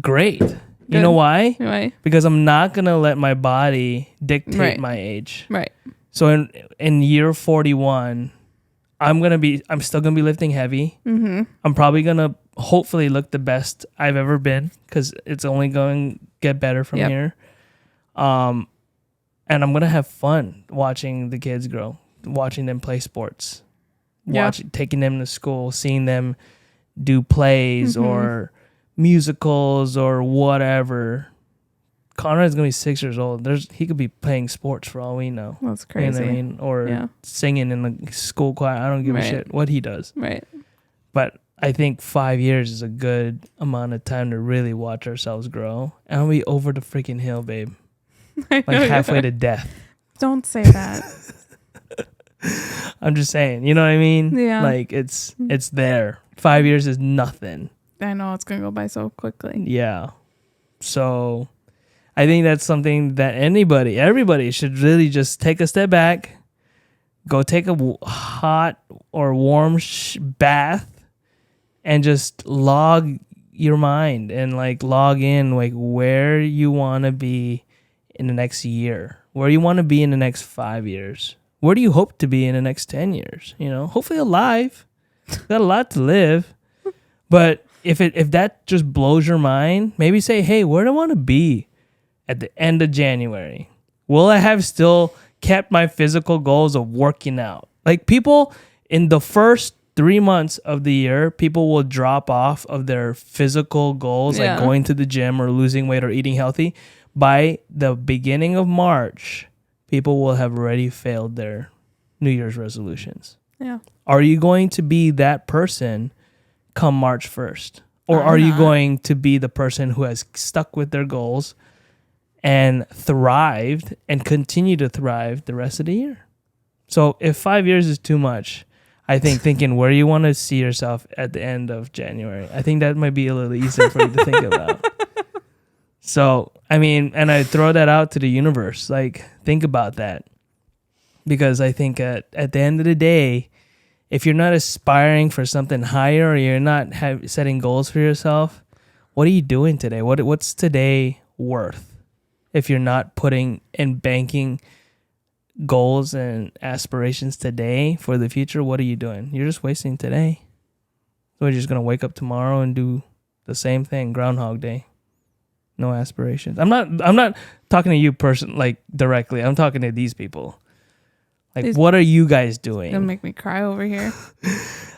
Great. Good. You know why? Why? Because I'm not going to let my body dictate my age. Right. So in year 41, I'm still going to be lifting heavy. Mm-hmm. I'm probably going to hopefully look the best I've ever been, because it's only going to get better from here. And I'm going to have fun watching the kids grow, watching them play sports, taking them to school, seeing them do plays or musicals or whatever. Conrad's gonna be 6 years old. He could be playing sports for all we know. That's crazy. You know what I mean? Or singing in the school choir. I don't give a shit what he does. Right. But I think 5 years is a good amount of time to really watch ourselves grow. And we over the freaking hill, babe. Like halfway to death. Don't say that. I'm just saying, you know what I mean? Yeah. Like it's there. 5 years is nothing. I know it's going to go by so quickly. Yeah. So I think that's something that everybody should really just take a step back, go take a hot or warm bath, and just log your mind and like log in like where you want to be in the next year, where you want to be in the next 5 years. Where do you hope to be in the next 10 years? You know, hopefully alive. Got a lot to live. But if that just blows your mind, maybe say, hey, where do I want to be at the end of January? Will I have still kept my physical goals of working out? Like people in the first 3 months of the year, people will drop off of their physical goals, like going to the gym or losing weight or eating healthy. By the beginning of March, people will have already failed their New Year's resolutions. Yeah. Are you going to be that person come March 1st? Or are you going to be the person who has stuck with their goals and thrived and continue to thrive the rest of the year? So if 5 years is too much, I think thinking where you want to see yourself at the end of January, I think that might be a little easier for you to think about. So, I mean, and I throw that out to the universe. Like, think about that. Because I think at the end of the day, if you're not aspiring for something higher or you're not setting goals for yourself, what are you doing today? What's today worth if you're not putting and banking goals and aspirations today for the future? What are you doing? You're just wasting today. So you're just going to wake up tomorrow and do the same thing, Groundhog Day. No aspirations. I'm not talking to you directly. I'm talking to these people. Like, what are you guys doing? Gonna make me cry over here.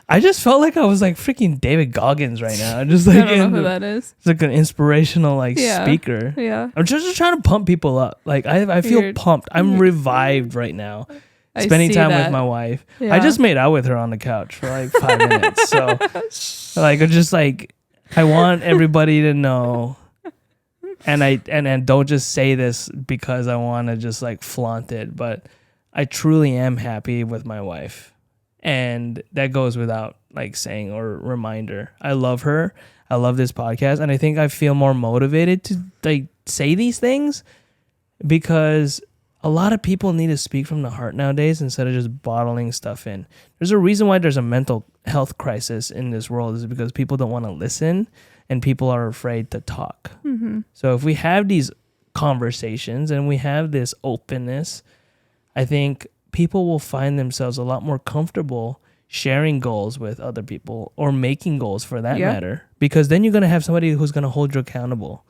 I just felt like I was like freaking David Goggins right now. Just like I don't know who that is. It's like an inspirational speaker. Yeah. I'm just trying to pump people up. Like I feel pumped. I'm revived right now. Spending time with my wife. Yeah. I just made out with her on the couch for like 5 minutes. So like I'm just like I want everybody to know. And and don't just say this because I want to just like flaunt it, but I truly am happy with my wife. And that goes without like saying or reminder. I love her. I love this podcast. And I think I feel more motivated to like say these things because a lot of people need to speak from the heart nowadays instead of just bottling stuff in. There's a reason why there's a mental health crisis in this world is because people don't want to listen and people are afraid to talk. Mm-hmm. So if we have these conversations and we have this openness, I think people will find themselves a lot more comfortable sharing goals with other people or making goals for that matter, because then you're going to have somebody who's going to hold you accountable.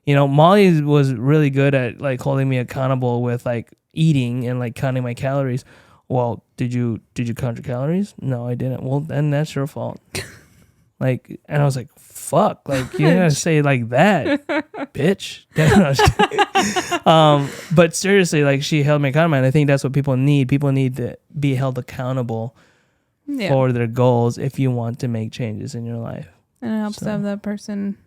You know, Molly was really good at like holding me accountable with like eating and like counting my calories. Well, did you count your calories? No, I didn't. Well, then that's your fault. Like, and I was like, fuck, like you gotta say it like that, bitch. But seriously, like she held me accountable, and I think that's what people need. People need to be held accountable for their goals if you want to make changes in your life. And it helps to have that person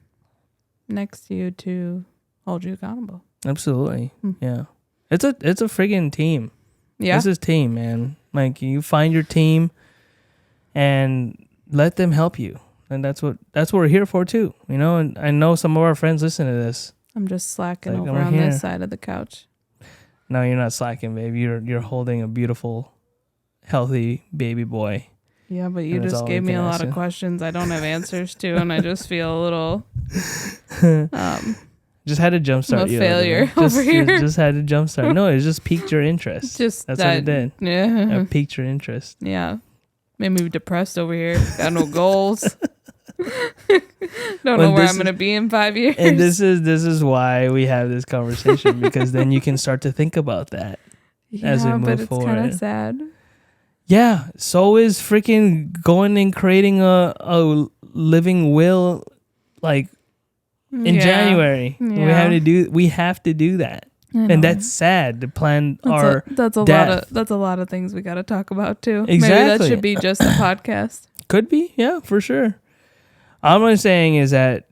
next to you to hold you accountable. Absolutely. Yeah. It's a friggin' team. Yeah. This is team, man. Like you find your team and let them help you. And that's what we're here for too. You know, and I know some of our friends listen to this. I'm just slacking over on this side of the couch. No, you're not slacking, babe. You're holding a beautiful, healthy baby boy. Yeah, but you just gave me a lot of questions I don't have answers to, and I just feel a little just had to jumpstart you. Failure over here. Just had to jumpstart. No, it just piqued your interest. That's what it did. Yeah. It piqued your interest. Yeah. Made me depressed over here. Got no goals. Don't know where I'm going to be in 5 years. And this is why we have this conversation, because then you can start to think about that as we move forward. It's kind of sad. Yeah, so is freaking going and creating a living will like in January. Yeah. We have to do that. And that's sad to plan that's a lot of things we got to talk about too. Exactly. Maybe that should be just a podcast. Could be, yeah, for sure. All I'm saying is that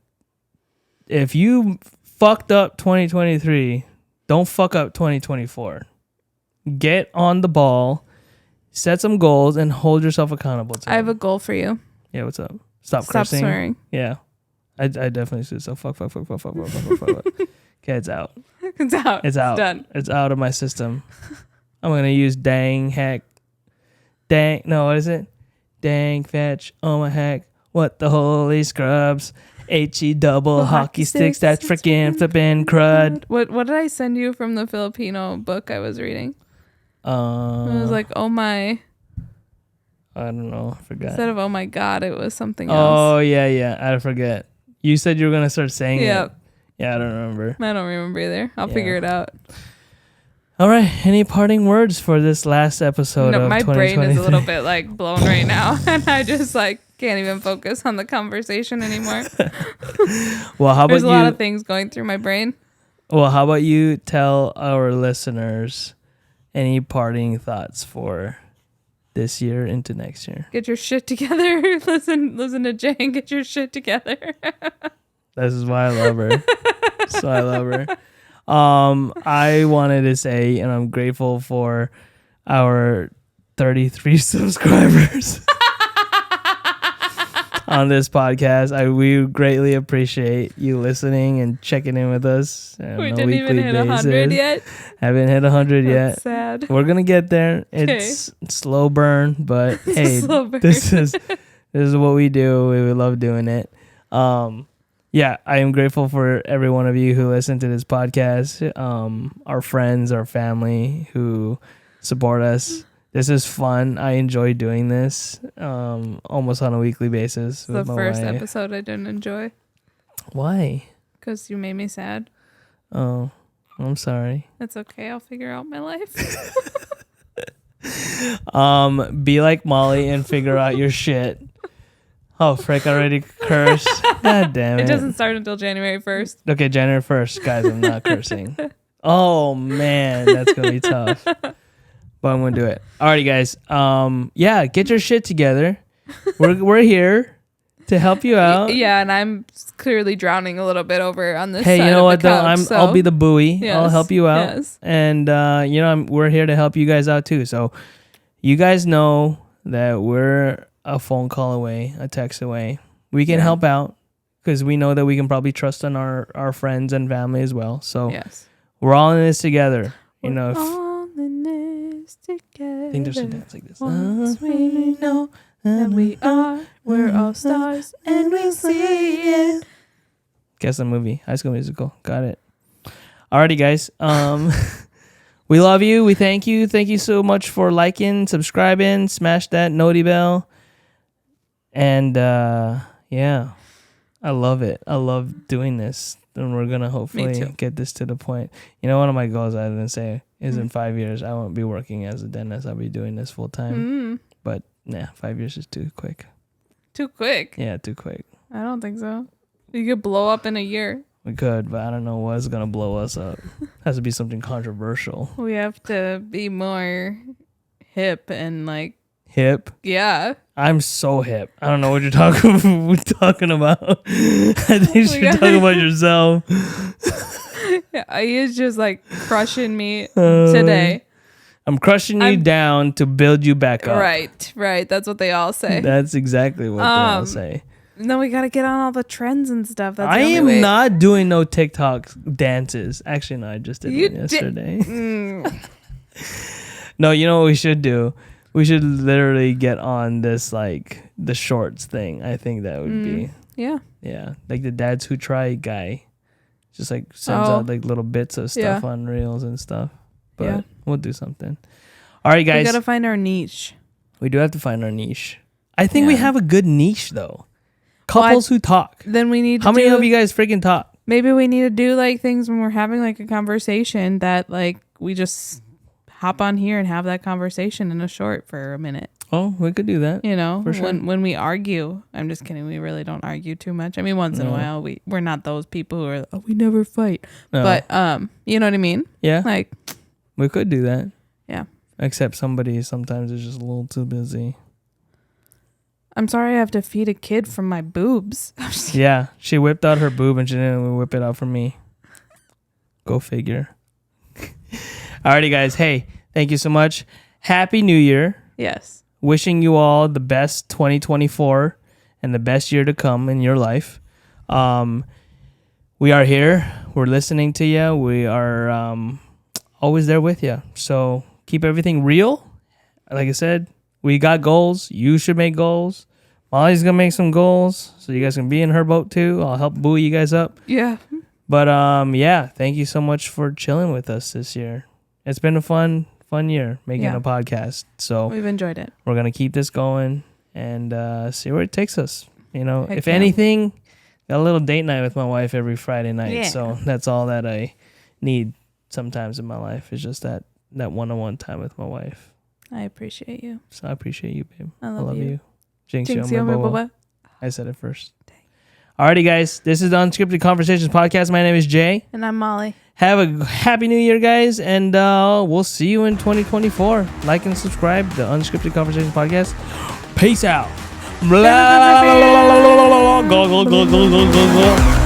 if you fucked up 2023, don't fuck up 2024. Get on the ball, set some goals, and hold yourself accountable to I have them. a goal for you. Yeah, what's up? Stop Stop cursing. swearing. Yeah. I definitely should. So fuck. Okay, it's out. It's out. It's out. Done. It's out of my system. I'm going to use dang, heck. Dang. No, what is it? Dang, fetch. Oh my heck. What the holy scrubs. HE double The hockey sticks. That's freaking flipping crud. What did I send you from the Filipino book I was reading? It was like, oh my. I don't know. I forgot. Instead of oh my God, it was something Oh, else. yeah. I forget. You said you were going to start saying it. Yep. Yeah, I don't remember. I don't remember either. I'll figure it out. All right. Any parting words for this last episode of My 2023? brain is a little bit like blown right now. And I just like can't even focus on the conversation anymore. Well, how about There's a lot of things going through my brain. Well, how about you tell our listeners any parting thoughts for this year into next year? Get your shit together. Listen to Jane. Get your shit together. This is why I love her. That's why I love her. I wanted to say, and I'm grateful for our 33 subscribers on this podcast. We greatly appreciate you listening and checking in with us on We a didn't even weekly hit 100 basis. yet. Haven't hit 100 yet. That's sad. We're gonna get there. It's slow burn, but hey, Slow burn. this is what we do. We love doing it. Yeah, I am grateful for every one of you who listen to this podcast. Our friends, our family who support us. This is fun. I enjoy doing this almost on a weekly basis. The with my first wife. episode I didn't enjoy Why? because you made me sad. Oh, I'm sorry. That's okay. I'll figure out my life. Be like Molly and figure out your shit. Oh, frick, I already cursed. God damn it. It doesn't start until January 1st. Okay, January 1st, guys, I'm not cursing. Oh, man, that's going to be tough. But I'm going to do it. Alrighty, guys. Yeah, get your shit together. We're here to help you out. Yeah, and I'm clearly drowning a little bit over on this Hey, side you know of what, the though? couch, I'll be the buoy. Yes, I'll help you out. yes. And, we're here to help you guys out, too. So you guys know that we're a phone call away, a text away. We can help out because we know that we can probably trust on our friends and family as well. So Yes. we're all in this together. You know, if, all in this together. I think there's a dance like this. Once we know that we are, we're all stars, and we'll see it. Guess the movie, High School Musical. Got it. Alrighty, guys. We love you. We thank you. Thank you so much for liking, subscribing, smash that noti bell. And yeah, I love it. I love doing this. And we're gonna hopefully get this to the point. You know, one of my goals I didn't say is in 5 years I won't be working as a dentist. I'll be doing this full time. But nah, 5 years is too quick. Too quick? Yeah, too quick. I don't think so. You could blow up in a year. We could, but I don't know what's gonna blow us up. Has to be something controversial. We have to be more hip and like Hip. yeah. I'm so hip. I don't know what you're talking about. I think you're talking about yourself. Yeah, he's just like crushing me today. I'm crushing you down to build you back up. Right. That's what they all say. That's exactly what they all say. No, we gotta get on all the trends and stuff. That's I the only am way. not doing no TikTok dances. Actually, no, I just did one yesterday. No, you know what we should do? We should literally get on this, like, the shorts thing. I think that would be. Yeah. Yeah. Like the Dads Who Try guy. Just, like, sends out, like, little bits of stuff on Reels and stuff. But we'll do something. All right, guys. We gotta find our niche. We do have to find our niche. I think we have a good niche, though. Couples who talk. Then we need to How many of you guys freaking talk? Maybe we need to do, like, things when we're having, like, a conversation that, like, we just hop on here and have that conversation in a short for a minute. Oh, we could do that. You know, for sure. when we argue, I'm just kidding. We really don't argue too much. I mean, once in a while, we're not those people who are, we never fight. No. But, you know what I mean? Yeah. Like, we could do that. yeah. Except somebody sometimes is just a little too busy. I'm sorry I have to feed a kid from my boobs. Yeah, she whipped out her boob and she didn't whip it out for me. Go figure. Alrighty, guys. Hey, thank you so much. Happy New Year. Yes. Wishing you all the best 2024 and the best year to come in your life. We are here. We're listening to you. We are always there with you. So keep everything real. Like I said, we got goals. You should make goals. Molly's going to make some goals so you guys can be in her boat too. I'll help buoy you guys up. Yeah. But yeah, thank you so much for chilling with us this year. It's been a fun year making a podcast. So we've enjoyed it. We're going to keep this going and see where it takes us. You know, Heck if yeah. anything, got a little date night with my wife every Friday night. Yeah. So that's all that I need sometimes in my life is just that one-on-one time with my wife. I appreciate you. So I appreciate you, babe. I love you. Jinx Jinx you, you, my my boba. boba. I said it first. Alrighty, guys. This is the Unscripted Conversations podcast. My name is Jay. And I'm Molly. Have a happy new year, guys. And we'll see you in 2024. Like and subscribe to the Unscripted Conversations podcast. Peace out. Go, go, go, go, go, go, go.